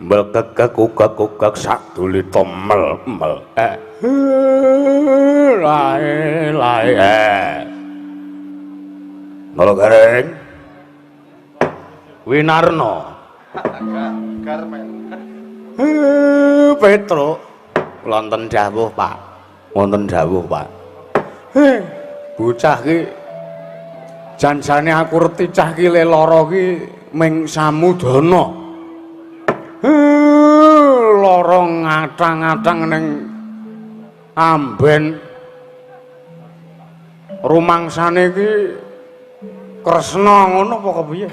Mel kekek ukek saduli tomel mel. Lae. Nolo gareng. Winarno. Garmen. Petruk. Wonten dawuh, Pak. Wonten dawuh, Pak. Bocah ki janjane aku reti cah ki le lara ki ming samudana. Lara ngatang-atang ning amben rumangsane ki Kresna ngono apa kepiye?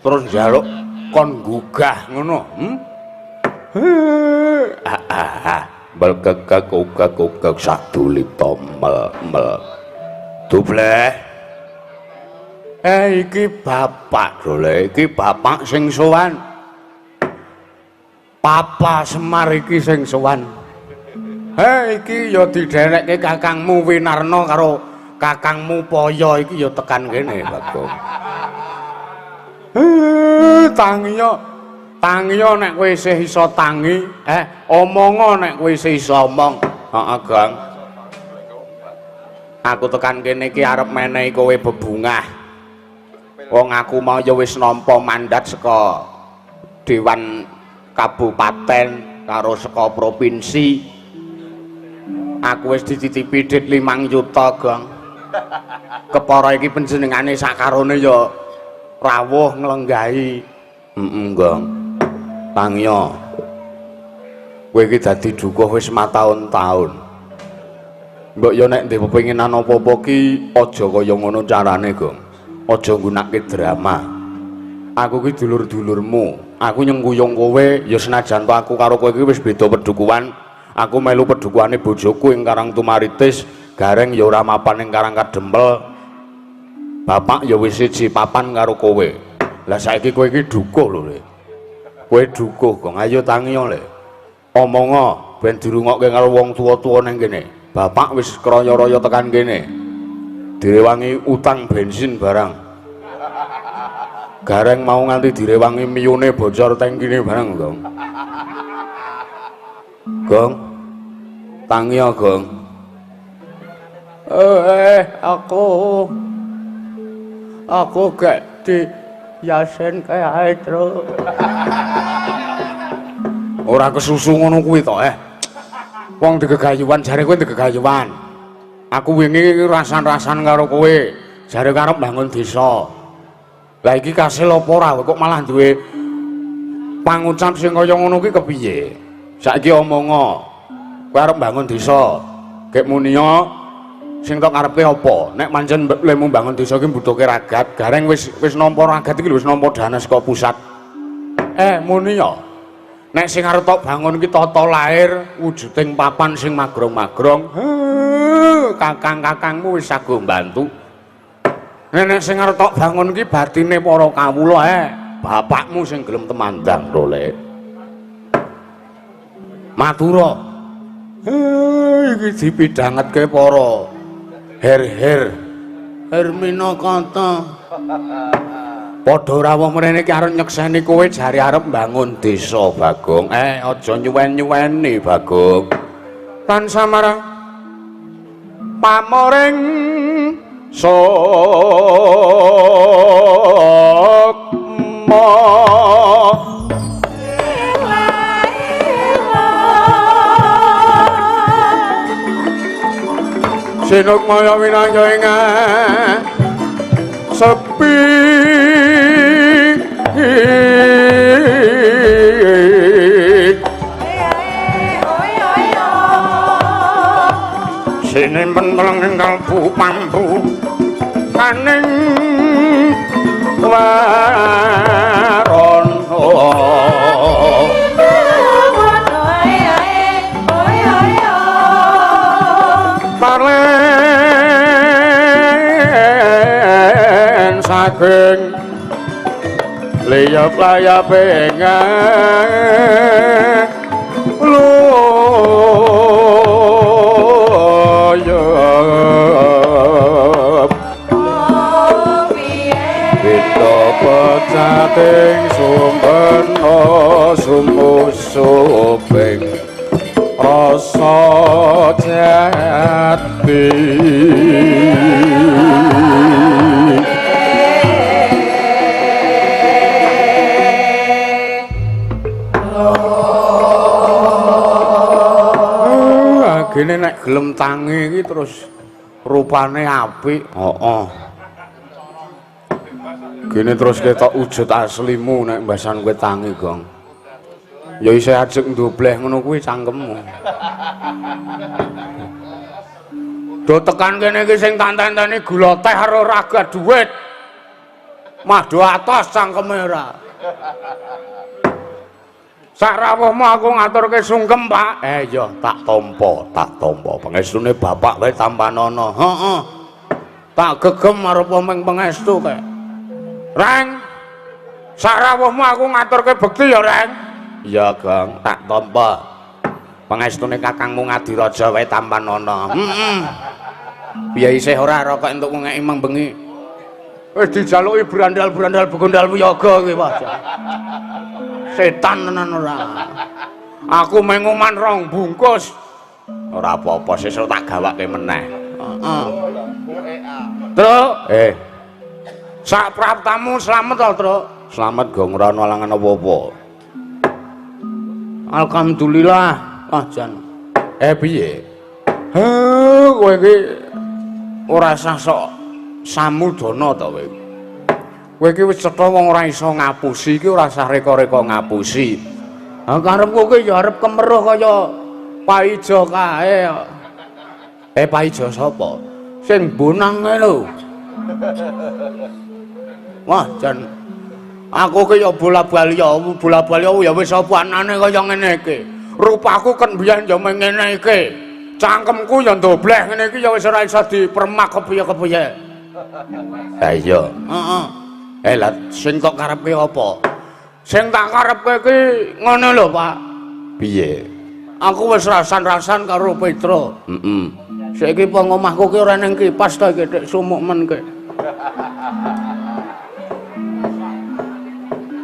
Terus njaluk kon gugah ngono. Bal kekek saduli tomel dubleh. Iki bapak dole, iki bapak sing sowan. Papa Semar iki sing sowan. Iki ya diderekke kakangmu Winarno karo kakangmu Paya iki ya tekan kene, Bagong. Tangiya nek kowe isih iso tangi, omonga nek kowe isih iso omong. Heeh, Gang. Aku tekan kene iki arep menehi kowe bebungah. Wong aku mau ya wis nampa mandat saka Dewan Kabupaten karo saka provinsi. Aku wis dititipi dit 5 juta, Gang. Kepara iki panjenengane sakarone ya rawuh nglenggahi. Gang. Tangiya. Kowe iki dadi dukuh wis mataun-taun. Mbok yo nek ndek pepenginan apa-apa ki aja kaya ngono carane, Gong. Aja nggunakake drama. Aku ki dulur-dulurmu. Aku nyengkuyung kowe ya senajan to aku karo kowe iki wis beda pedukuhan. Aku melu pedukane bojoku ing Karang Tumaritis, Gareng ya ora mapan ing Karang Kadempel. Bapak ya wis siji papan karo kowe. Lah saiki kowe iki dukuh lho, Le. Kowe dukuh, Gong. Ayo tangiya, Le. Omonga ben dirungokke karo wong tuwa-tuwa ning kene. Bapak wis kraya-raya tekan kene. Direwangi utang bensin barang. Gareng mau nganti direwangi miyune bocor tangkine barang, Gong. Gong. Tangiya, Gong. Aku gak di Yasin kae terus. Ora kesusu ngono kuwi to, Wong digegayuhan jare kowe digegayuhan. Aku wingi rasan-rasan karo kowe, jare karep bangun desa. Lah iki kasil apa ora kok malah duwe pangucap sing kaya ngono ki kepiye? Saiki omonga, kowe arep bangun desa. Gek muniya sing tok karepe apa? Nek pancen lemu bangun desa ki mbutuhke ragat, Gareng wis nampa ragat iki wis nampa dana saka pusat. Muniya. Nek sing arep tok bangun ki tata lair wujuding papan sing magrong-magrong. Kakang-kakangmu wis sago mbantu. Nek sing arep tok bangun ki batine para kawula bapakmu sing gelem temandang lho, Le. Matura. Iki dipidhangetke para her-her Hermina kata. Padha rawuh mrene ki arep nyekseni kowe jare arep mbangun desa, Bagong. Aja nyuwen-nyuweni, Bagong. Tansah marang pamoring sukma. Sinukmaya winaya ing sepi sinimpen teleng ing kalbu pampu kaning waron parlen saking liyap-layap luyup pecating sumpena sumusuping rasa jati gini nek gelem tangi iki terus rupane apik. Heeh. Gini terus ketok wujud aslimu nek mbasan kowe tangi, Gong. Ya isih ajeng ndobleh ngono kuwi cangkemmu. Do tekan kene iki sing tak tenteni gula teh karo raga dhuwit. Mah do atos cangkeme ora. Sak rawuhmu aku ngaturke sungkem, Pak. Iya, tak tampa. Pangestune bapak wae tampanana. Heeh. Tak gegem arep omeng pangestu kae. Reng. Sak rawuhmu aku ngaturke bekti ya, Reng. Iya, Gang, tak tampa. Pangestune kakangmu Ngadiraja wae tampanana. Heeh. Piye isih ora kok entuk ngeki mang bengi. Wis dijaluki brandal-brandal begondal wiyaga kuwi, Pak. Setan tenan ora. Aku menguman rong bungkus. Ora apa-apa, sesuk tak gawake meneh. Heeh. Truk, sak praptamu slamet to, Truk? Slamet, Gong, ora ana alangan apa-apa. Alhamdulillah, Jan. Piye? Kowe iki ora sah sok samudana to kowe. Kowe iki wis cetha wong ora iso ngapusi iki ora sah reka-reka ngapusi. Ha karepku ki ya arep kemeruh kaya Paijo kae. Paijo sapa? Sing bonang kae lho. Wah, Jan. Aku ki ya bola-bali ya wis apa anane kaya ngene iki. Rupaku kan biyen ya ngene iki. Cangkemku ya ndobleh ngene iki ya wis ora iso dipermak kepiye-kepiye. Ha iya, heeh. Lah sing kok karepke apa? Sing tak karepke iki ngono lho, Pak. Piye? Aku wis rasan-rasan karo Petra. Heeh. Saiki pang omahku ki ora ning kipas ta iki tek sumuk men ki.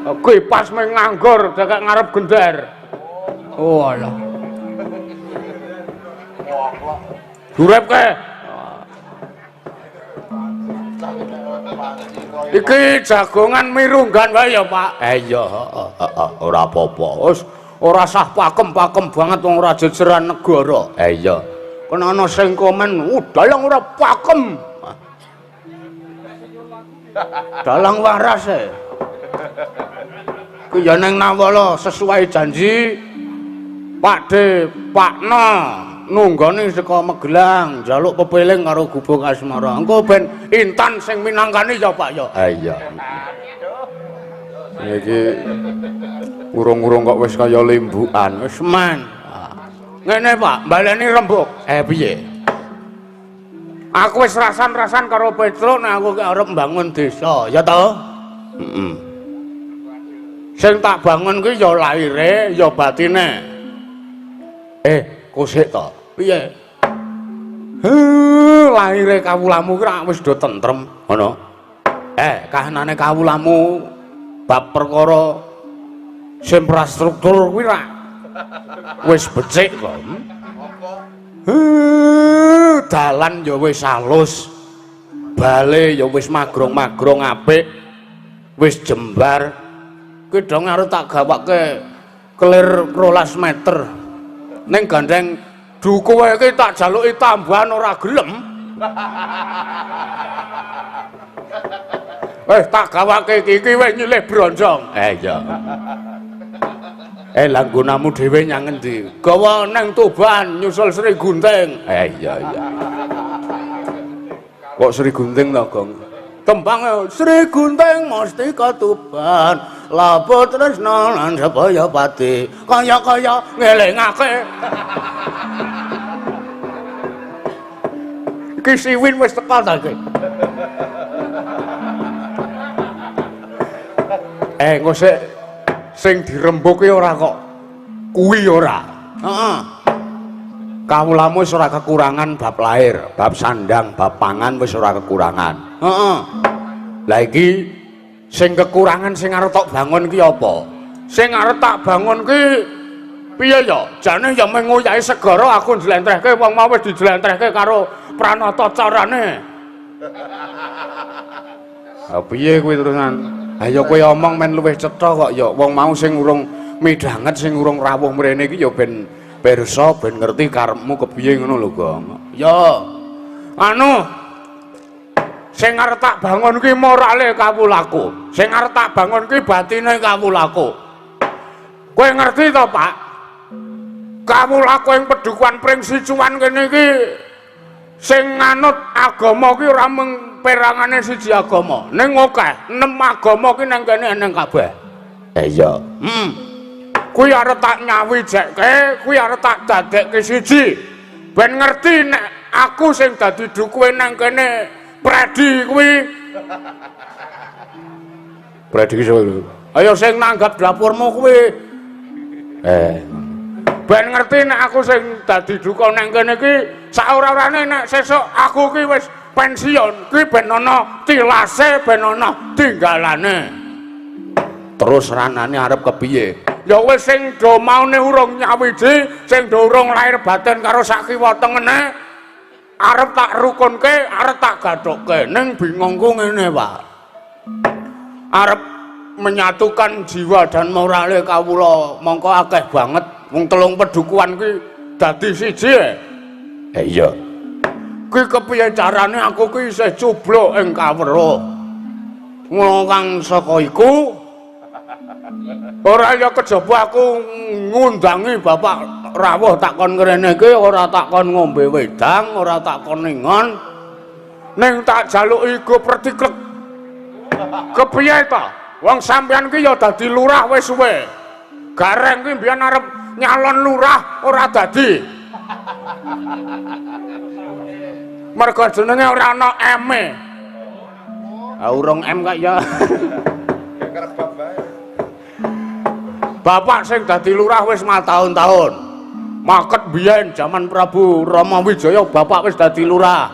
Kipas mung nganggur dekek ngarep gender. Oh alah. Durep ke? Iki jagongan mirunggan wae ya, Pak. Iya, ora apa-apa. Wis ora sah pakem-pakem banget wong ora jejeran negara. Iya. Kan ana sing komen, dalang ora pakem." Dalang waras e. Ku ya ning Nawala sesuai janji Pakde Pakna nunggoni saka Magelang njaluk pepeling karo Gubuk Asmara. Engko ben Intan sing minangkani ya, Pak ya. Iya. Iki urung-urung kok wis kaya limbukan. Wis men. Ngene, Pak, baleni rembug. Piye? Aku wis rasan-rasan karo Petro nek aku arep mbangun desa, ya to? Heeh. Sing tak bangun kuwi ya laire, ya batine. Kusik to. Piye? Laire kawulamu ki wis do tentrem, ngono. Kahanane kawulamu bab perkara infrastruktur kuwi ra wis becik kok. Dalan ya wis alus. Bale ya wis magrong-magrong apik. Wis jembar. Kuwi dong arep tak gawake kelir 12 meter. Ning gandeng duku wae iki tak jaluki tambahan ora gelem. Tak gawake iki wis nyilih bronjong. Iya. Lah nggonamu dhewe nyang endi? Gawa nang Tuban nyusul Sri Gunting. Iya. Kok Sri Gunting to, Gong? Tembang Sri Gunting mesti ka Tuban. Lapo tresna lan Sabaya Pati. Kaya-kaya ngelingake. Iki siwin wis teka ta iki? Engko sing dirembuk ora kok kuwi ora. Heeh. Kawulamu wis ora kekurangan bab lair, bab sandang, bab pangan wis ora kekurangan. Heeh. Lah iki Sing kekurangan sing arep tak bangun ki apa? Sing arep tak bangun ki piye ya? Jane ya mung ngoyahi segara aku njlentrehke wong mau wis dijlentrehke karo pranata carane. Ha piye kuwi terusan? Ayo kowe omong men luwih cetha kok ya wong mau sing urung midhanget sing urung rawuh mrene iki ya ben pirsa ben ngerti karepmu kepiye ngono lho, Gong. Ya. Anu sing arep tak bangun ki morale kawulaku. Sing arep tak bangun ki batine kawulaku. Kowe ngerti to, Pak? Kawulaku ing Pedukuhan Pring Sicuan kene iki sing nganut agama ki ora mung perangane siji agama, ning akeh 6 agama ki nang kene eneng kabeh. Iya. Kuwi arep tak nyawijekke, kuwi arep tak dadekke siji. Ben ngerti nek aku sing dadi dukuhe nang kene Predi kuwi. Predi ki sapa lho? Ayo sing nanggap dapurmu kuwi. Ben ngerti nek aku sing dadi duka nang kene iki sak ora-orane nek sesuk aku ki wis pensiun kuwi ben ana tilase ben ana tinggalane. Terus ranane arep kepiye? Ya wis sing do maune urung nyawiji, sing do urung lair batin karo sak kiwa tengene arep tak rukunke, arep tak gathukke. Ning bingungku ngene, Pak. Arep menyatukan jiwa dan morale kawula mongko akeh banget wong 3 pedukuhan kuwi dadi siji. Iya. Kuwi kepiye carane aku kuwi isih cubluk ing kawruh. Ngono kang saka iku ora ya kejaba aku ngundangi bapak rawuh takon ngrene iki ora takon ngombe wedang, ora takon ningon. Ning tak jaluki go pertiklek. Kepiye to? Wong sampeyan ki ya dadi lurah wis suwe. Gareng ki mbiyen arep nyalon lurah ora dadi. Mergo jenenge ora ana M-e. Ah urung M kok ya. Bapak sing dadi lurah wis matahun-tahun. Maket biyen zaman Prabu Rama Wijaya bapak wis dadi lurah.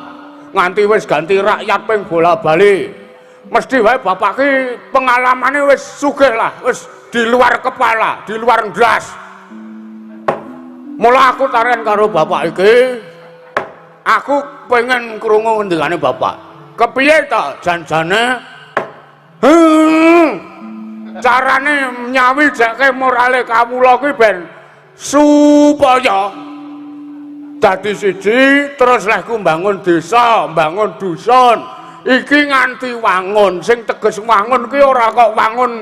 Nganti wis ganti rakyat ping bola-bali. Mesti wae bapak ki pengalamane wis sugih lah, wis di luar kepala, di luar ndas. Mula aku taren karo bapak iki. Aku pengen krungu ngendikane bapak. Kepiye to janjane? Carane nyawijake morale kawula kuwi ben supaya dadi siji terus lehku mbangun desa, mbangun dusun. Iki nganti wangun, sing teges wangun ki ora kok wangun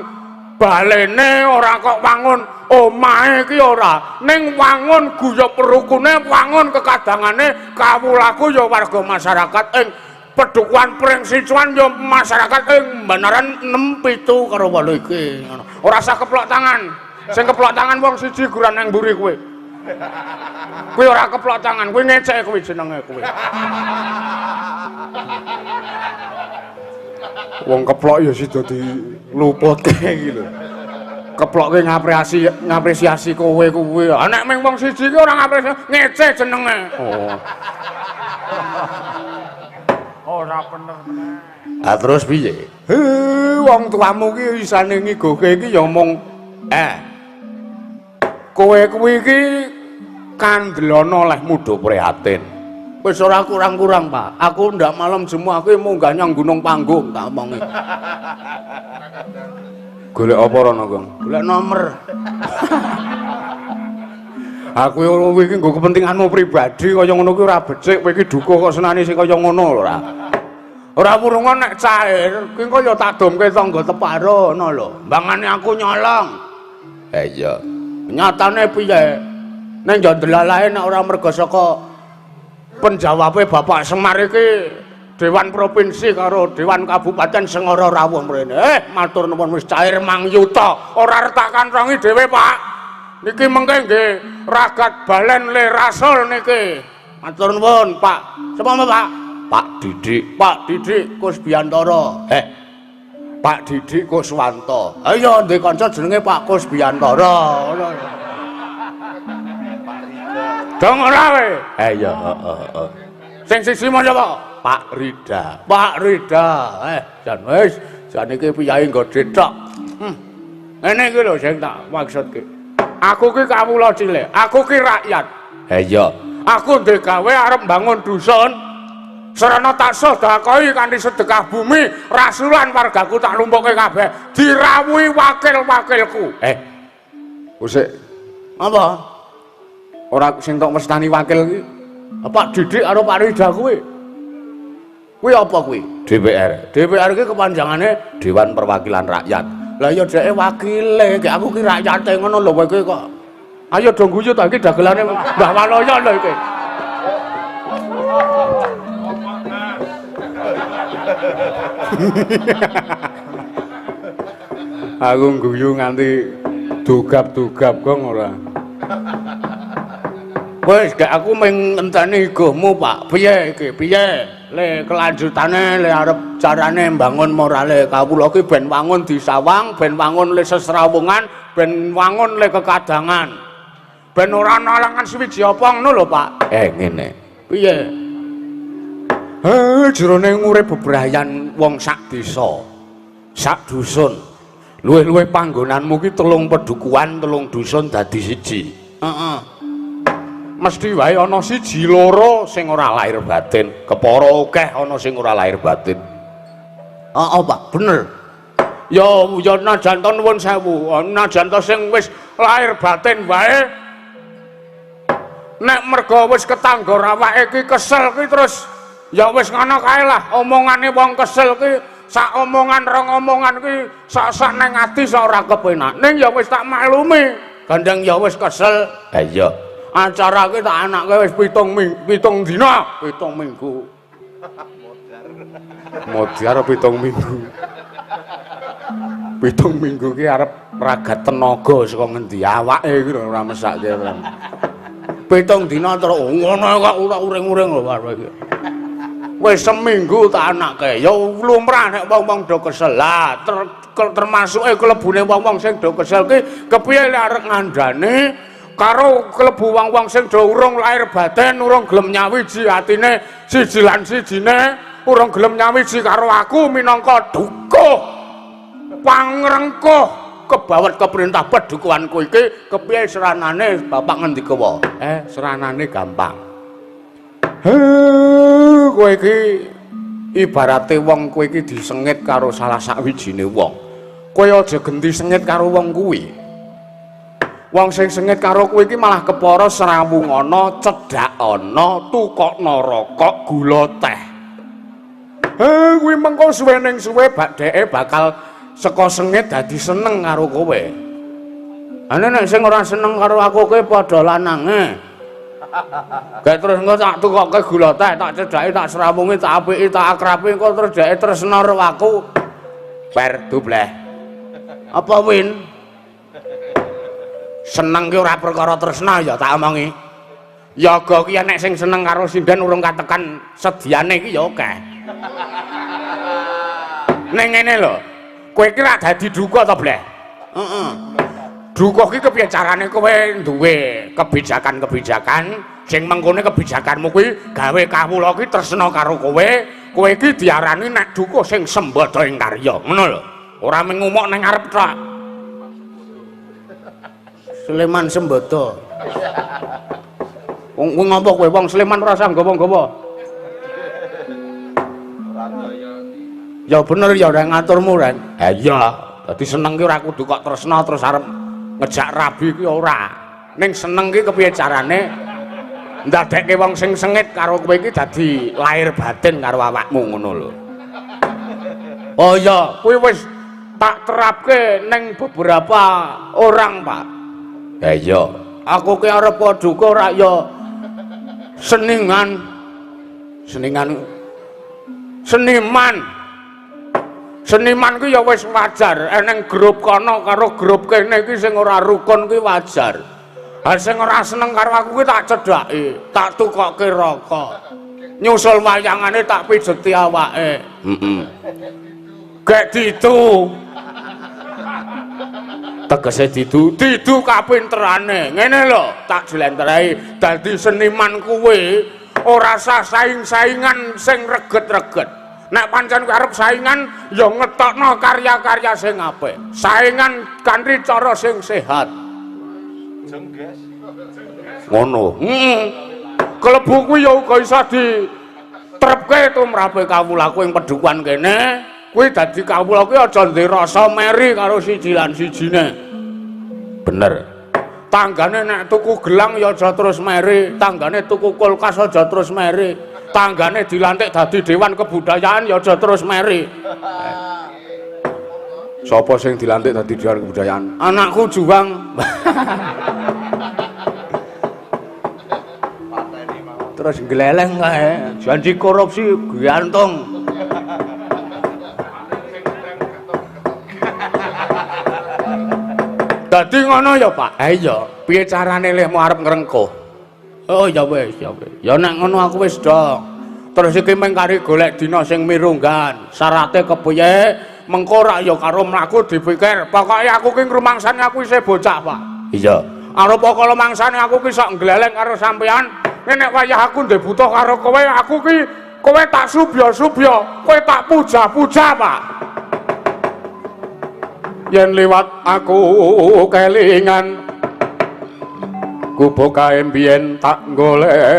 balene, ora kok wangun omahe ki ora, ning wangun guyub rukune, wangun kekadangane kawulaku ya warga masyarakat ing Pedukuhan Pring Sicuan ya masyarakat ing Banaran 6 7 karo 8 iki ngono. Ora usah keplok tangan. Sing keplok tangan wong siji guran nang mburi kowe. Kuwi ora keplok tangan, kuwi ngecek kuwi jenenge kuwi. Wong keplok ya sida diluputke iki lho. Keploke ngapresiasi kowe kuwi. Ah nek mung wong siji ki ora ngapresiasi, ngecek jenenge. Oh. Ora bener meneh. Ah terus piye? Wong tuamu ki isane ngigoke iki ya mung kowe kuwi iki kandhelana oleh muda prihatin. Wis ora kurang-kurang, Pak. Aku ndak malam semua aku munggah nyang Gunung Panggung tak omongi. Golek apa rono, Gong? Golek nomor. Aku iki nggo kepentinganmu pribadi kaya ngono kuwi ora becik, kowe iki duka kok senani sing kaya ngono lho ora. Ora murungan nek cair, kuwi kaya tak domke tangga teparo ngono lho. Mbangane aku nyolong. Iya. Nyatane piye? Ning yo delalahe nek ora mergo saka penjawabe Bapak Semar iki Dewan Provinsi karo Dewan Kabupaten Sengara rawuh mrene. Matur nuwun wis cair Mang Yuta. Ora retakan rongi dhewe, Pak. Niki mengke nggih ragat balen le rasul niki. Matur nuwun, Pak. Sapa Pak? Pak Didik Kusbiantara. Pak Didik Kuswanto. Ayo ndek kanca jenenge Pak Kusbiantara. Ngono. Dong ora we? Iya, heeh. Sing siji mau sapa? Pak Rida. Pak Rida. Jan wis jan iki piyayi nggo detok. Ngene iki lho sing tak maksudke. Aku ki kawula cilik, aku ki rakyat. Ha iya. Aku ndek gawe arep bangun dusun. Sarana taksih dakoi kanthi sedekah bumi, rasulan wargaku tak lumpukke kabeh, dirawuhi wakil-wakilku. Usik. Apa? Ora sing tok mestani wakil ki. Pak Didik karo Pak Rida kuwi. Kuwi apa kuwi? DPR. DPR ki kepanjangane Dewan Perwakilan Rakyat. Lah ya dheke wakile, gek aku ki rakyate ngono lho kowe kok. Ayo do guyu ta iki dagelane Mbah Waloyo lho iki. Aku guyu nganti dugap-dugap kok ora. Wis gek aku mung ngenteni iguhmu Pak. Piye iki? Piye? Le kelanjutane le arep carane mbangun morale kawula ki ben wangun disawang, ben wangun le sesrawungan, ben wangun le kekadangan. Ben ora nalangan swiji apa ngono lho Pak. Ngene. Piye? Jerone ngurip bebrayan wong sak desa. Sak dusun. Luwih-luwih panggonanmu ki 3 pedukuhan, 3 dusun dadi siji. Mesti wae ana siji loro sing ora lahir batin, kepara akeh ana sing ora lahir batin. Pak, bener. Ya najan to nuwun sewu, najan to sing wis lahir batin wae. Nek merga wis ketanggor awake iki kesel ki terus ya wis ngono kae lah, omongane wong kesel ki sak omongan rong omongan ki sak nang ati sak ora kepenak. Ning ya wis tak maklumi, gandeng ya wis kesel. Ha iya. Acara ki tak anake wis 7 dina, 7 minggu. Modar 7 minggu. 7 minggu ki arep ragat tenaga saka ngendi awake iki lho ora mesake. 7 dina terus ngono kok ora uring-uring lho karo iki. Wis seminggu tak anake, ya lumrah nek wong-wong do kesel. Lah termasuke klebune wong-wong sing do kesel ki kepiye lek arep ngandane karo klebu wong-wong sing do urung lahir batin, urung gelem nyawiji atine siji lan sijine, urung gelem nyawiji karo aku minangka dukuh pangrengkuh kebawet keperintah pedukuhanku iki kepiye seranane Bapak ngendika wae. Seranane gampang. Kowe iki ibarate wong kowe iki disengit karo salah sawijine wong. Kowe aja genti sengit karo wong kuwi. Wong sing sengit karo kowe iki malah kepara serawung ana, cedhak ana, tukokno rokok, gula teh. Kuwi mengko suwe ning suwe dheke bakal saka sengit dadi seneng karo kowe. Nek sing ora seneng karo aku kowe padha lanange. Gek terus engko tak tukokke gula teh, tak cedhaki, tak serawungi, tak apiki, tak akrabi engko terus dheke tresna karo aku. Per dubleh. Apa win? Seneng ki ora perkara tresna ya tak omongi. Yaga ki nek sing seneng karo sinden urung katekan sediane ki ya akeh. Ning ngene lho, kowe ki ra dadi duka to, Bleh? Heeh. Duka ki kepiye carane kowe duwe kebijakan-kebijakan sing mengkone kebijakanmu kuwi gawe kawula ki tresna karo kowe, kowe ki diarani nek duka sing sembada ing karya, ngono lho. Ora mung ngomong ning arep tok. Sleman Sembada. Wong ngopo kowe wong Sleman ora usah nggawa-nggawa. Ya bener ya ora ngaturmu, Ren. Ha iya, dadi seneng ki ora kudu kok tresna terus arep ngejak rabi ki ora. Ning seneng ki kepiye carane ndadekke wong sing sengit karo kowe iki dadi lahir batin karo awakmu ngono lho. Oh iya, kuwi wis tak terapke ning beberapa orang, Pak. Ya iya, aku ki arep duka ora ya seniman. Seniman ki ya wis wajar, eneng grup kono karo grup kene iki sing ora rukun ki wajar. Ha sing ora seneng karo aku ki tak cedhaki, tak tukokke rokok. Nyusul wayangane tak pijeti awake. Gek ditu. Tegese didu kapinterane ngene lho tak jlentrei dadi seniman kuwi ora sah saing-saingan sing reget-reget. Nek pancen kowe arep saingan ya ngetokno karya-karya sing apik. Saingan kanthi cara sing sehat. Jengges. Ngono. Klebu kuwi ya uga iso diterepke tumrape kawula kowe ing pedukuhan kene. Kuwi dadi kawula kuwi aja ndek rasa meri karo siji lan sijine. Bener. Tanggane nek tuku gelang ya aja terus meri, tanggane tuku kulkas aja terus meri, tanggane dilantik dadi dewan kebudayaan ya aja terus meri. Sapa sing dilantik dadi dewan kebudayaan? Anakku Juang. Terus gleleng kae, janji korupsi gantung. Dadi ngono ya, Pak. Iya. Piye carane lehmu arep ngrengkuh? Oh ya wis, ya wis. Ya nek ngono aku wis do. Terus iki mung kari golek dina sing mirunggan. Syarate kepiye? Mengko rak ya karo mlaku dipikir. Pokoke aku ki ngrumangsane aku isih bocah, Pak. Iya. Arupa kala mangsane aku ki sok gleleng karo sampean. Nek wayah aku ndek butuh karo kowe, aku ki kowe tak subya-subya, kowe tak puja-puja, Pak. Yen liwat aku kelingan kubu kae mbiyen tak goleren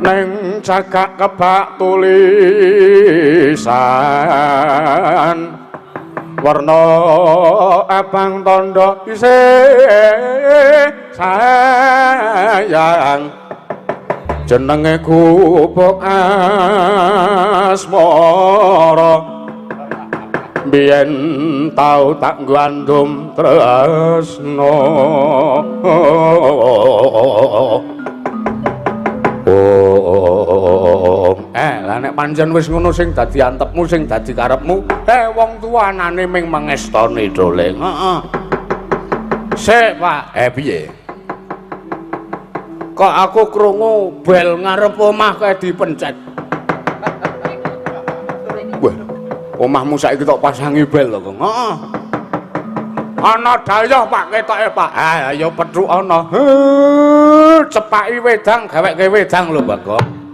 neng cagak kebak tulisan warna abang tondo isih sayang jenenge gubuk asmara biyen tau tak gandum tresno lah nek pancen wis ngono sing dadi antepmu sing dadi karepmu wong tuanane ming mangestoni doling heeh sik Pak piye kok aku krungu bel ngarep omah kae dipencet wah omahmu saiki tok pasangi bel to kok heeh ana dayoh Pak ketoke Pak ayo petruk ana cepaki wedang gaweke wedang lho Bagong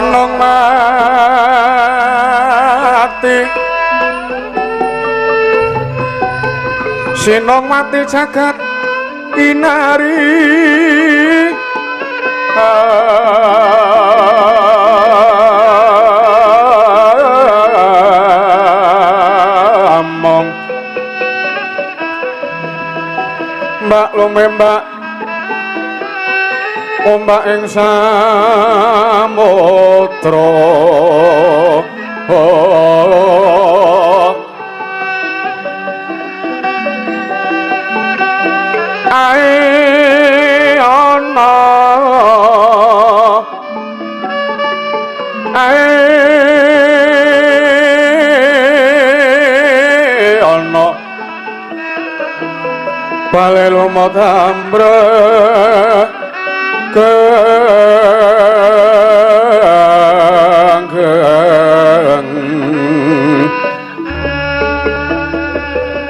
sinong mati sinong mati jagat kinari among mbak lumembak ombak ing samudra ae ana bale lumut ambrek kang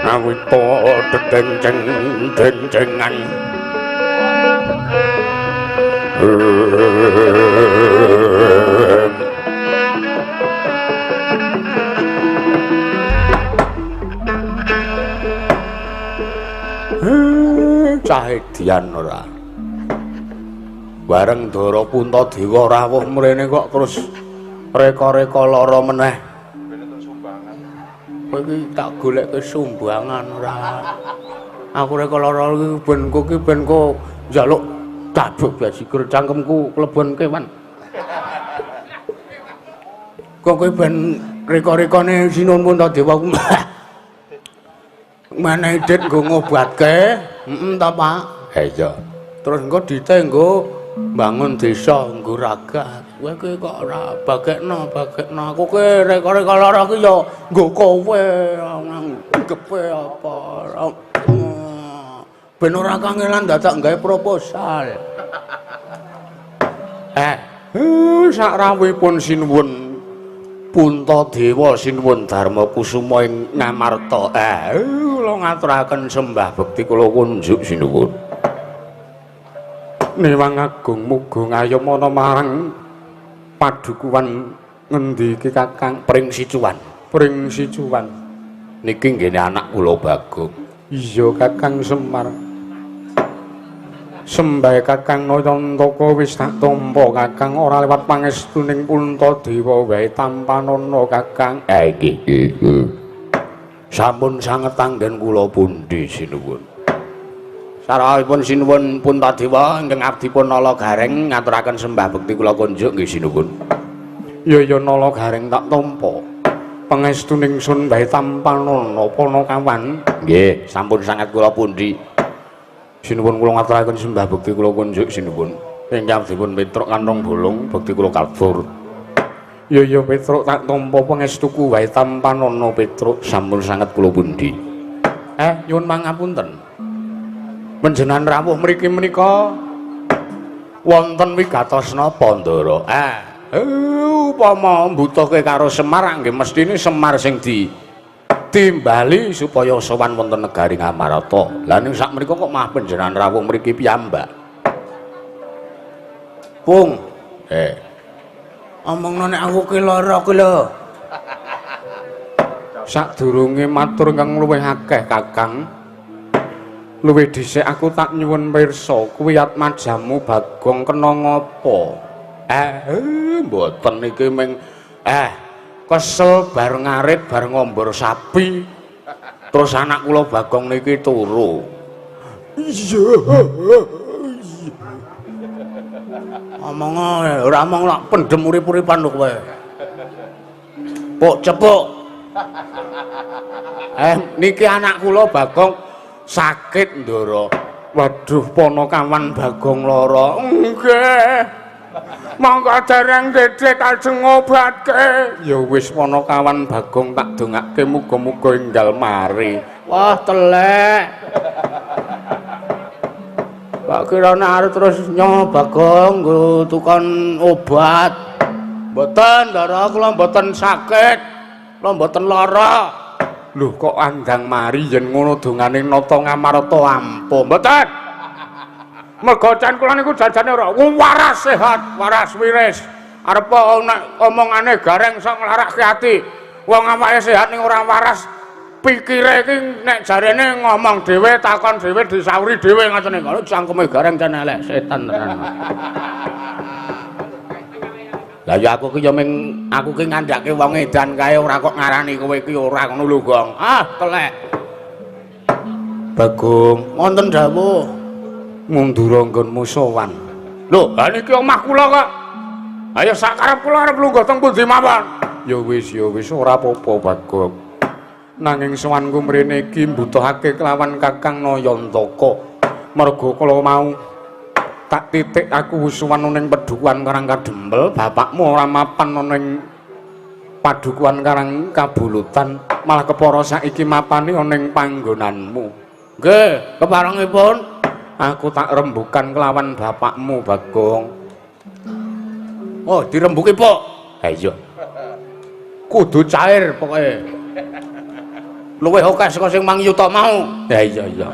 awito dencengan Cahedian ora bareng Dara Puntadewa rawuh mrene kok terus reka-reka lara meneh. Kowe iki tak goleke sumbangan ora. Aku reka lara iki ben kowe iki ben kok njaluk tabuk bajigur cangkemku klebon kewan. Kok kowe ben reka-rekane Sinuwun Puntadewa ku menehi dit nggo ngobatke. Ta, Pak. Ha iya. Terus engko ditenggo bangun desa nggo ragat. Kowe kok ora bagekno. Aku ki reka-reka lara ki ya nggo kowe gepe apa. Ben ora kangelan dadak gawe proposal. Sak rawuhipun Sinuwun Puntadewa Sinuwun Darmakusuma ing Ngamarta. Kula ngaturaken sembah bekti kula kunjuk Sinuwun. Newang Agung muga ngayomana marang padukuhan ngendi iki Kakang Pring Sicuan. Niki nggene anak kula Bagong. Iya Kakang Semar. Sembah Kakang Nayantaka wis tak tampa Kakang ora lewat pangestuning Puntadewa wae tampanana Kakang. Nggih. Sampun sanget anggen kula pundi Sinuwun. Sarawuhipun Sinuwun Puntadewa ingkang abdipun Nala Gareng ngaturaken sembah bekti kula kunjuk nggih Sinuwun. Ya Nala Gareng tak tampa. Pangestuning sun wae tampanana Panakawan. Nggih, sampun sanget kula pundi. Sinuwun kula ngaturaken sembah bekti kula kunjuk Sinuwun. Ingkang dipun Petruk kantong bolong bekti kula katur. Ya Petruk tak tampa pangestuku wae tampanana Petruk sampun sanget kula pundi. Nyuwun pangapunten. Panjenengan rawuh mriki menika wonten wigatos napa Ndara? Upama mbutuhke karo Semar nggih mestine Semar sing timbali supaya sowan wonten negari Ngamarta. Lah ning sak menika kok malah panjenengan rawuh mriki piyambak. Pung. Omongno nek aku ki lara ki lho. Sadurunge matur kang luwih akeh Kakang. Luwih dhisik aku tak nyuwun pirsa kuwi atmajamu Bagong kena ngapa? Mboten niki ming kesel bar ngarit bar ngombor sapi. Terus anak kula Bagong niki turu. Iya. Omong ora mong lak pendem urip-uripan lho kowe. Puk cepuk. Niki anak kula Bagong sakit Ndara. Waduh Panakawan Bagong lara. Nggih. Monggo dereng dedek kajeng ngobatke. Ya wis Panakawan Bagong tak dongake muga-muga enggal mari. Wah telek. Pak kirane arep terus nyo Bagong nggo tukon obat. Mboten Ndara kula mboten sakit. Kula mboten lara. Lho kok andang mari yen ngono dongane nata Ngamarta ampuh. Mboten. Mergo can kula niku jajane ora waras sehat, waras wiris. arep nek omongane gareng sok nglarake ati. Wong awake sehat ning ora waras. Pikire iki nek jarene ngomong dhewe takon dhewe disauri dhewe ngoten niku. Cangkeme gareng ten elek setan tenan. Lah ya aku ki yo aku ki ngandhake wong edan kae ora kok ngarani kowe iki ora ngono lho, Gong. Ah, telek. Bagong, wonten dawuh. Mundura nggonmu sowan. Lho, ha niki omah kula kok. Ayo sak karep kula arep lungguh teng pundi mawon. Ya wis ora apa-apa, Bagong. Nanging sowanku mrene iki mbutuhake kelawan Kakang Nayantaka. Merga kala mau tak titik aku suwan ning Pedukuhan Karang Kadempel, bapakmu ora mapan ning Padukuhan Karang Kabulutan, malah kepara saiki mapani ning panggonanmu. Nggih, keparengipun aku tak rembukan kelawan bapakmu, Bagong. Oh, dirembuki, Pak. Ha iya. Kudu cair pokoke. Luwih akeh saka sing mang yuta mau. Ya iya.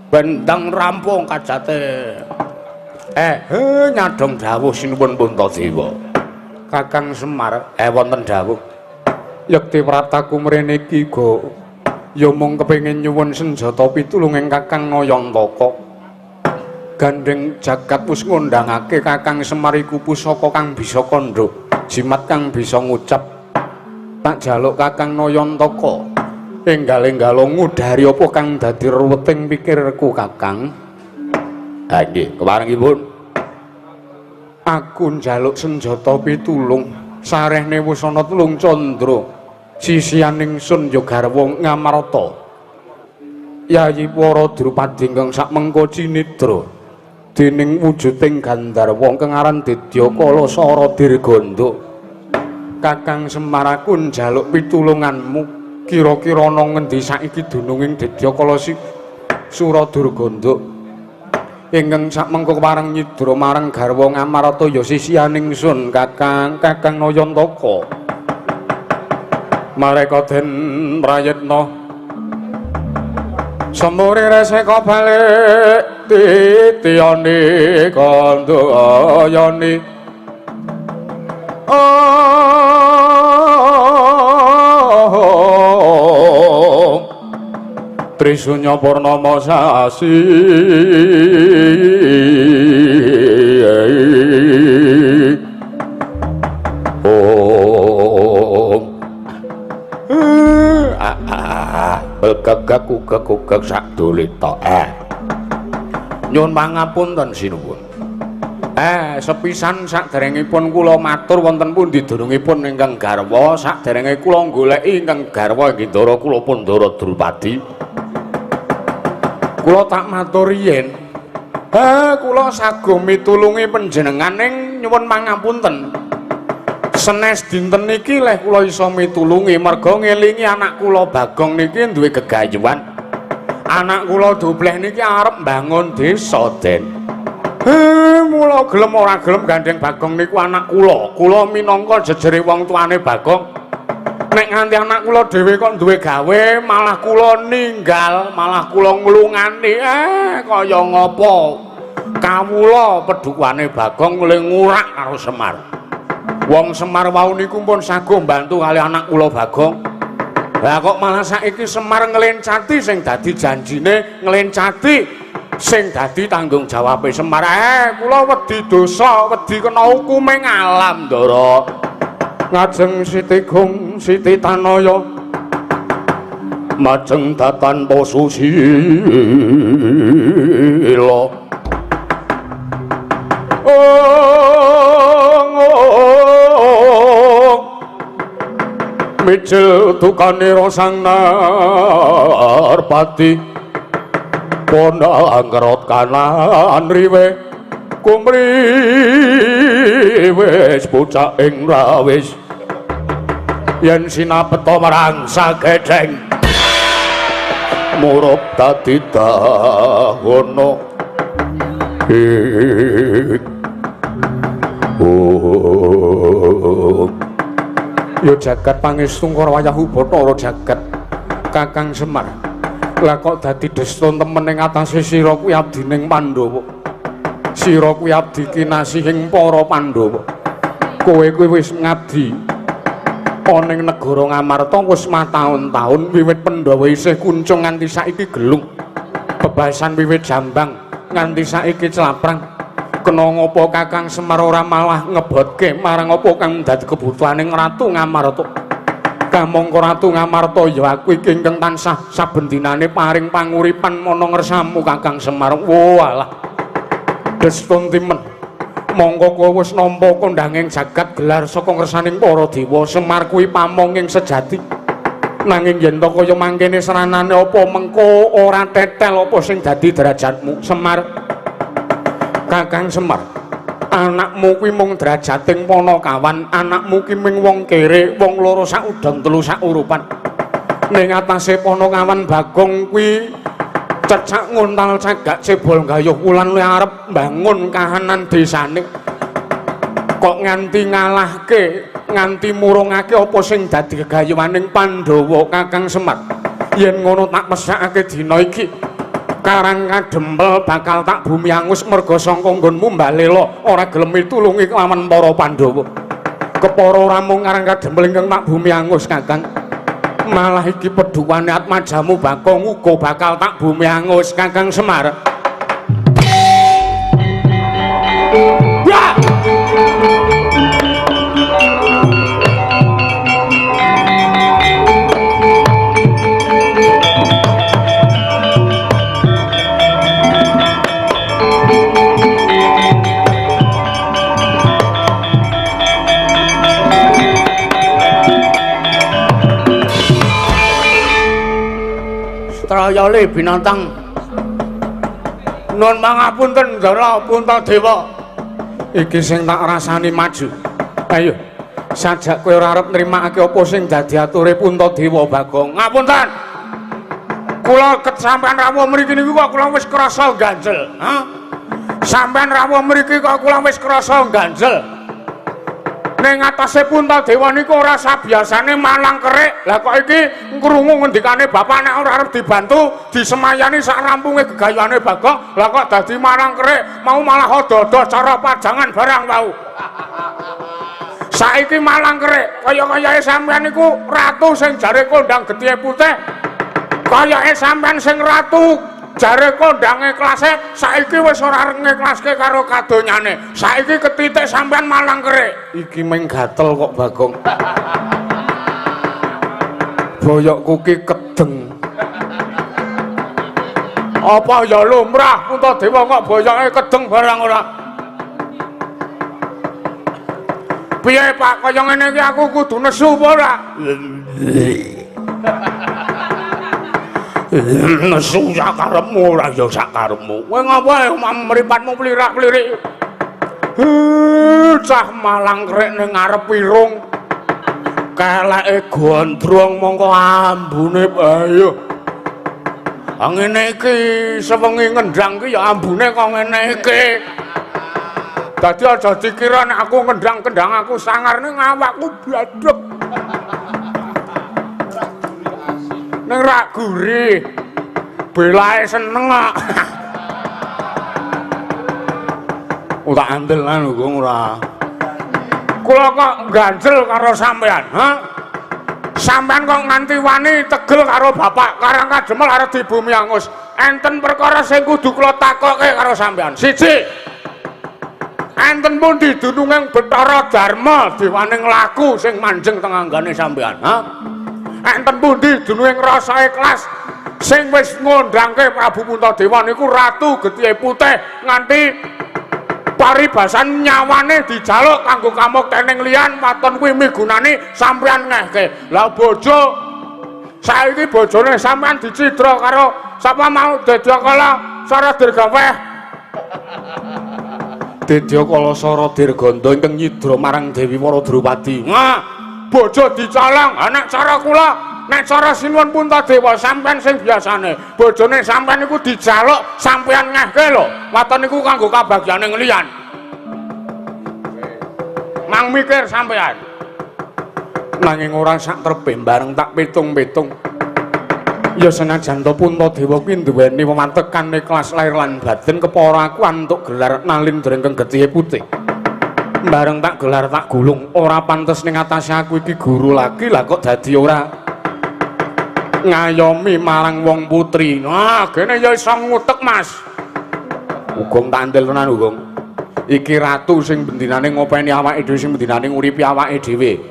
Bendang rampung kajate. Nyadong dawuh sinuwun Puntadewa. Kakang Semar, wonten dawuh. Yekti prataku mrene iki go ya mung kepengin nyuwun senjata pitulunging Kakang Nayantaka. Gandeng jagat wis ngundangake Kakang Semar iku pusaka kang bisa kandha, jimat kang bisa ngucap. Tak jaluk Kakang Nayantaka enggal-enggal ngudari apa kang dadi ruweting pikirku, Kakang. Ha nggih, keparengipun aku njaluk senjata pitulung sarehne wusana tulung candra sisianing sun ya garwa Ngamarta. Yayi para Drupadi ingkang sakmengko cinitra dening wujuding Gandharwa kang aran Dedyakala Sara Dirganda. Kakang Semar aku njaluk pitulunganmu. Kira-kira ana ngendi saiki dununging Dedyakala Suradurganda ingkang sakmengko pareng nyidra marang garwa Ngamarta ya sisianing sun Kakang Nayantaka. Mareka den prayitna semuri reseka balik titiyane kandhayane. Trisunya Purnama sasi Begagak sak dolita. Nyuwun pangapunten sinuwun. Sepisan saderengipun kula matur wonten pundi durungipun ingkang garwa, saderenge kula goleki ingkang garwa Gendara kula Pandara Drupadi. Kula tak matur riyen. Kula sagung mitulungi panjenengan ing nyuwun pangapunten. Senes dinten niki leh kula isa mitulungi merga ngelingi anak kula Bagong niki duwe gegayuhan. Anak kula dobleh niki arep mbangun desa, Den. Mula gelem ora gelem gandeng Bagong niku anak kula. Kula minangka jejere wong tuane Bagong. Nek nganti anak kula dhewe kok duwe gawe, malah kula ninggal, malah kula nglungani. Kaya ngapa? Kawula Pedukuhane Bagong mulih ngurak karo Semar. Wong Semar wau niku pun saguh mbantu kali anak kula Bagong. Lah kok malah saiki Semar nglencati sing dadi janjine, nglencati sing dadi tanggung jawabe Semar. Kula wedi dosa, wedi kena hukume ngalam, Ndara. Ngajeng Siti Gung, Siti Tanaya majeng datanpa susila. Mijil dukanira Sang Narpati pona anggerot kanan riwe kumri wis bocah ing rawis yen sinapeta marang sagedheng murup dadi dahono. Ya jagat pangestung karo wayah Bathara jagat Kakang Semar. Lah kok dadi desta temen ing atase sira kuwi abdining Pandhawa. Sira kuwi abdi kinasihing para Pandhawa. Kowe kuwi wis ngabdi ana ing negara Ngamarta wis mataun-taun wiwit Pandhawa isih kuncung nganti saiki gelung. Bebasan wiwit Jambang nganti saiki Claprang. Kena ngapa Kakang Semar ora malah ngebotke marang apa kang dadi kebutuhaning Ratu Ngamarta. Kamangka Ratu Ngamarta ya aku iki ingkang tansah saben dinane paring panguripan ana ngersamu Kakang Semar. Walah. Destun timen. Mongko kowe wis nampa kondhanging jagat gelar saka ngersaning para dewa. Semar kuwi pamonging sejati. Nanging yen to kaya mangkene seranane apa mengko ora tetel apa sing dadi derajatmu Semar. Kakang Semar, anakmu kuwi mung derajating Panakawan, anakmu ki mung wong kere, wong loro sak udang telu sak urupan. Ning atase Panakawan Bagong kuwi cecak nguntal cagak cebol gayuh wulan luwih arep mbangun kahanan desane. Kok nganti ngalahke, nganti murungake apa sing dadi gegayuhaning Pandhawa Kakang Semar. Yen ngono tak mesakake dina iki Karang Kadempel bakal tak bumi angus merga sangka nggonmu mbalela ora gelem mitulungi kelawan para Pandhawa. Kepara ora mung Karang Kadempel ingkang tak bumi angus Kakang. Malah iki peduwane Atmajamu Bagong uga bakal tak bumi angus Kakang Semar. Trayale binatang nuwun pangapunten Ndara Puntadewa. Iki sing tak rasani maju. Ayo, sajak kowe ora arep nrimakake apa sing dadi ature Puntadewa Bagong. Ngapunten. Kula sampean rawuh mriki niku kok kula wis krasa ganjel, ha? Sampean rawuh mriki kok kula wis krasa ganjel. Ning atase Puntadewa niku ora sabiasane malang kerik. Lah kok iki krungu ngendikane bapak nek ora arep dibantu disemayani sak rampunge gegayuhane Bagong. Lah kok dadi malang kerik, mau malah odo-odo cara pajangan barang wau. Saiki malang kerik, kaya-kayae sampean niku ratu sing jare kondang getih putih. Kayake sampean sing ratu jare kondange klase saiki wis ora ngiklaske karo kadonyane. Saiki ketitik sampean malang kerik. Iki meng gatel kok Bagong. Boyokku ki kedeng. Apa ya lumrah Puntadewa kok boyoke kedeng barang ora? Piye Pak, kaya ngene iki aku kudu nesu apa ora? Nesu sakarepmu ora ya sakarepmu. Kowe ngapa mripatmu plirak-plirik? Cah malang kerik ning ngarep irung. Keleke gondrong mongko ambune ayo. Ngene iki sewengi ngendang ki ya ambune kok ngene iki. Dadi aja dikira nek aku ngendang-kendang aku sangar ning awakku bladhek. Ning rak gurih. Belae seneng kok. Ora andel anu kok ora. Kula kok ganjel karo sampean, ha? Sampean kok nganti wani tegel karo bapak Karang Kadempel arep di bumi angus. Enten perkara sing kudu kula takoke karo sampean. Siji. Enten pundi dununging Bathara Darma dewaning laku sing manjing tenganggane sampean, ha? Enten pundi dununging rasa ikhlas sing wis ngondhangke Prabu Puntadewa niku ratu getih putih nganti paribasan nyawane dijaluk kanggo kamuktening liyan waton kuwi migunani sampean ngehke. Lah bojo saiki bojone sampean dicidra karo sapa mau Dedyakala Saradirgaweh. Dedyakala Saradirganda ingkang nyidra marang Dewi Wara Drupadi. Nah, bojo dicolong. Nek cara kula, nek cara Sinuwun Puntadewa sampean sing biasane bojone sampean niku dijaluk sampean ngehke lho. Waton niku kanggo kabagyaning liyan. Mang mikir sampean. Nanging ora sak trebe bareng tak pitung-pitung. Ya senajan to Puntadewa kuwi duweni wewantekan ikhlas lair lan batin kepara aku antuk gelar nalin drengkeng getihe putih. Bareng tak gelar tak gulung ora pantes ning atase aku iki guru lagi lah kok dadi ora ngayomi marang wong putri. Nah, gene ya iso ngutek, Mas. Ugong tandel tenan Ugong. Iki ratu sing bendinane ngopeni awake dhewe sing bendinane nguripi awake dhewe.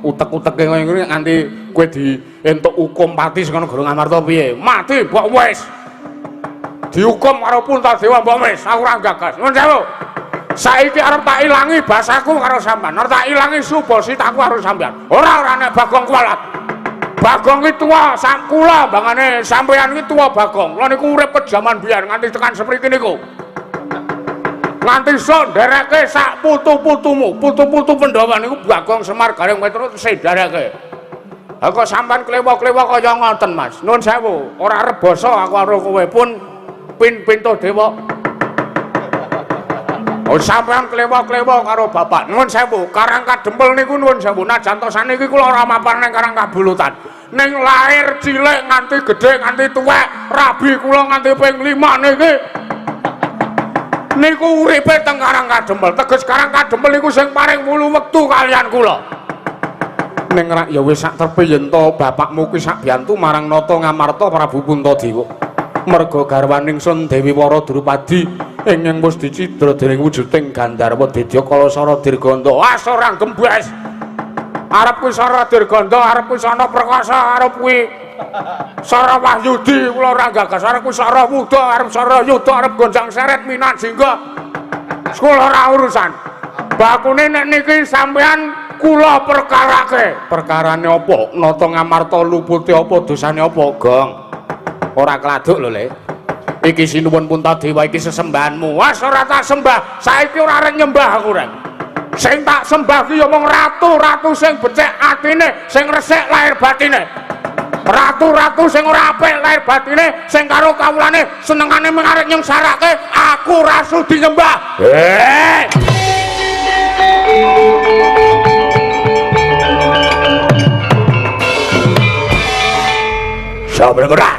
Utek-uteke ngene nganti kowe dientuk hukum pati saka negara Ngamarta piye? Mati mbok wis. Dihukum karo Puntadewa mbok wis, aku ora gagas. Nuwun sewu. Saiki arep tak ilangi basaku karo sampean. Arep tak ilangi subositaku karo sampean. Ora nek Bagong kualat. Bagong iki tuwa sak kula bangane sampean iki tuwa Bagong. Kula niku urip ke jaman biyen nganti tekan sepriki niku. Nganti iso ndereke sak putu-putumu, putu-putu Pandhawa niku Bagong Semar Gareng Petrus ndereke. Ha kok sampean klewo-klewo kaya ngoten, Mas. Nuwun sewu, ora reboso aku karo kowe pun Puntadewa. Oh sampean klewo-klewo karo bapak. Nuwun sewu, Karang Kadempel niku nuwun sewu. Najan to saniki kula ora mapan ning Karang Kabulutan. Ning lair cilik nganti gedhe nganti tuwek, rabi kula nganti ping 5 niki. Niku uripe teng Karang Kadempel. Teges Karang Kadempel niku sing paring wulu wektu kalian kula. Ning rak ya wis sak terpe yen to bapakmu kuwi sak biyantu marang Nata Ngamarta Prabu Puntadewa. Merga garwaning Sun Dewi Wara Drupadi ingkang wis dicidra dening wujuding Gandharwa Dedya Kalasara Dirganda. Ora gembes. Arep kuwi Sara Dirganda, arep kuwi Sana Prakasa, arep kuwi Sara Wahyudi, kula ora gagas. Arep kuwi Sara Wuda, arep Sara Yuda, arep Gonjang Seret Minat Jingga. Kula ora urusan. Bakune nek niki sampean kula perkarake. Perkarane apa? Nata Ngamarta luputi apa dosane apa, Gong? Ora kladuk lho, Le. Iki sinuwun Puntadewa iki sesembahanmu. Wes ora tak sembah. Saiki ora arep nyembah aku rek. Sing tak sembah ki ya mung ratu sing becik atine, sing resik lahir batine. Ratu-ratu sing ora apik lahir batine, sing karo kawulane senengane mung arep nyengsarake, aku ora sudi nyembah. Sabar ora.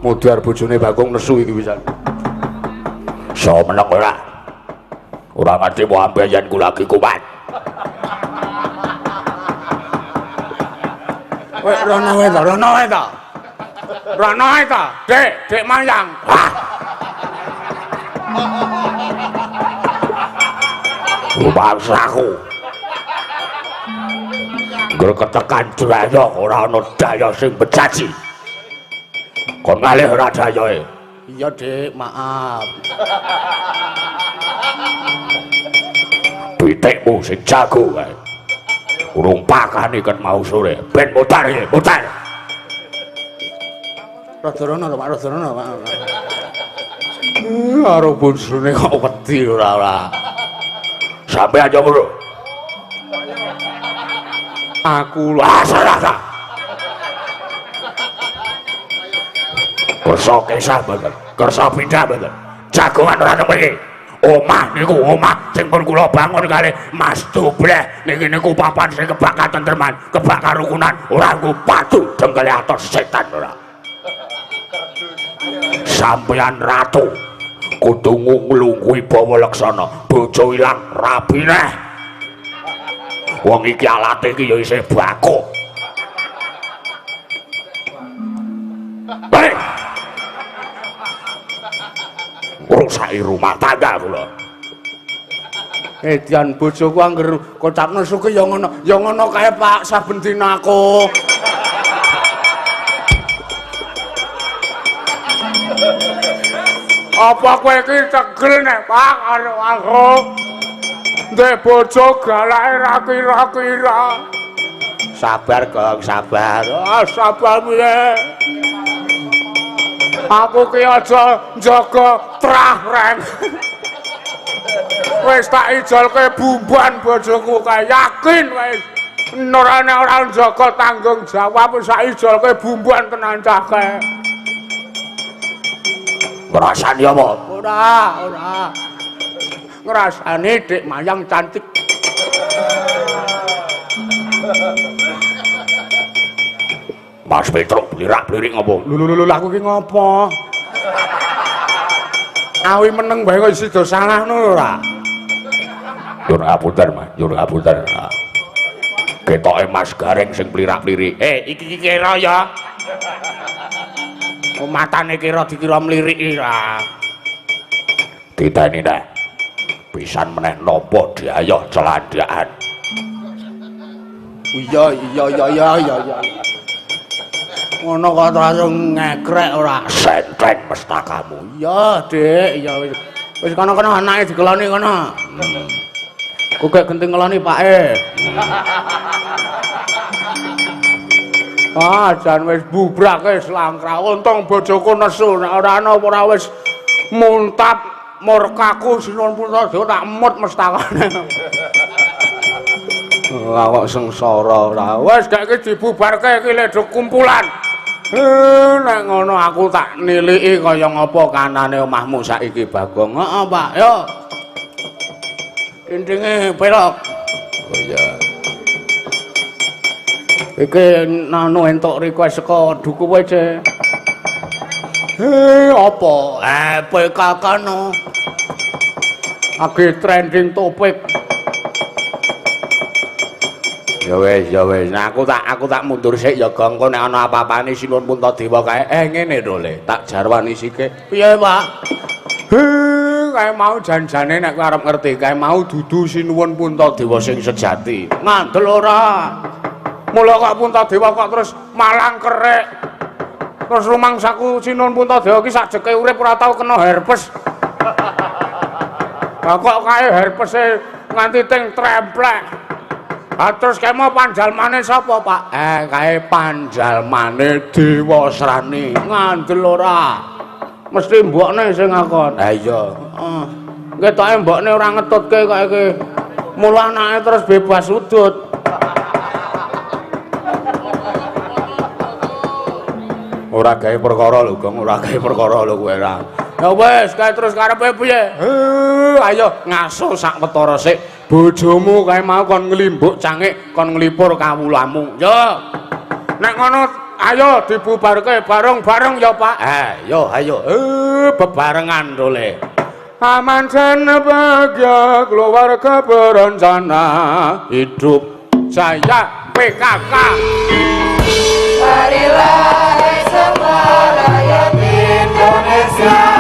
Mudhar bojone Bagong nesu iki pisan. So meneng ora. Ora ngerti mau ambeyanku lagi kuat. Weh rono wae ta. Rono wae ta. Dek Mayang. Bangsaku. Ngger ketekan Jaya ora ana daya sing becaci. Kon ngalih ora dayae. Iya, Dik, maaf. Pitikmu sing jago kae. Urung pakane ket mau sore. Ben mutar iki, mutar. Radharana lho, Pak, Radharana, Pak. Karo bojone kok wedi ora. Sampe aja ngono. Aku salah. Kersa kesah mboten, kersa pindah mboten. Jagongan ora nembe. Omah niku omah sing pun kula bangun kalih Mas Dubleh. Niki niku papan sing kebak katentreman, kebak karukunan, ora nggo patu dengkele atos setan ora. Sampeyan ratu kudu nglungguhi bawa laksana, bojo ilang rabi neh. Wong iki alate iki ya isih bakuk. Baik. Rusaki rumah tangga kula. Edian bojoku angger kocap nesu ki ya ngono kae Pak saben dina aku. Apa kowe iki cegel nek Pak karo aku? Ndek bojo galake ra kira-kira. Sabar, Gong, sabar. Sabar piye? Aku ki aja njaga trah reng. Wis tak ijolke bumbuan bojoku kae yakin wis. Ora njaga tanggung jawab wis tak ijolke bumbuan tenan cah kae. Ngrasani apa? Ora. Ngrasani Dik Mayang cantik. Mas Petruk blirak-blirik ngopo? Lho aku ki ngopo? Awi meneng bae kok sida salah ngono ora. Nyuwun ngapunten, Mas. Nyuwun ngapunten. Ketoke Mas Gareng sing blirak-blirik. Iki kira ya. Matane kira dikira mliriki ra. Diteni nek. Pisan meneh napa diayoh celandakan. Iya. Ngono kok langsung ngekrek ora senteng mestakamu. Iya, Dik, iya wis kono-kono anake dikeloni kono. Ku gek genting ngeloni pake. Jan wis bubrake slangkra. Untung bojoku nesu nek ora ana ora wis muntap murkaku Sinuwun Puntadewa tak mut mestakane. Lah kok sengsara ora. Wis gek iki dibubarke iki lek kumpulan. Nek ngono aku tak niliki kaya ngapa kanane omahmu saiki Bagong. Heeh, Pak. Yo. Intinge pelok. Oh iya. Iki nanu entuk request saka duku kowe, Ce. Apa? PKK no. Age trending topik. Ya wis. Nah aku tak mundur sik ya Gong. Kok nek ana apa-apane Sinuwun Puntadewa kae ngene lho Le. Tak jarwani sike. Piye, Pak? Kae mau janjane nek kowe arep ngerti kae mau dudu Sinuwun Puntadewa sing sejati. Ngandel ora. Mula kok Puntadewa kok terus malang kerek. Terus rumangsaku Sinuwun Puntadewa ki sajeke urip ora tau kena herpes. Lah kok kae herpese nganti ting tremplek. Terus kemo panjalmane sapa, Pak? Kae panjalmane Dewa Srani. Ngandel ora. Mesti mbokne sing ngakon. Ha iya. Ketoke mbokne ora ngetutke kok iki. Mula anake terus bebas sudut. Ora gawe perkara lho, Gong. Ora gawe perkara lho kowe ora. Ya wis, kae terus karepe piye? Ayo ngaso sak wetara sik. Bojomu kae mau kon nglimbuk cangik, kon nglipur kawulamu. Yo. Nek ngono ayo dibubarke bareng-bareng ya, Pak. Yo ayo. Bebarengan dole. Aman dan bahagia keluarga berencana hidup saya PKK. Marilah semua rakyat Indonesia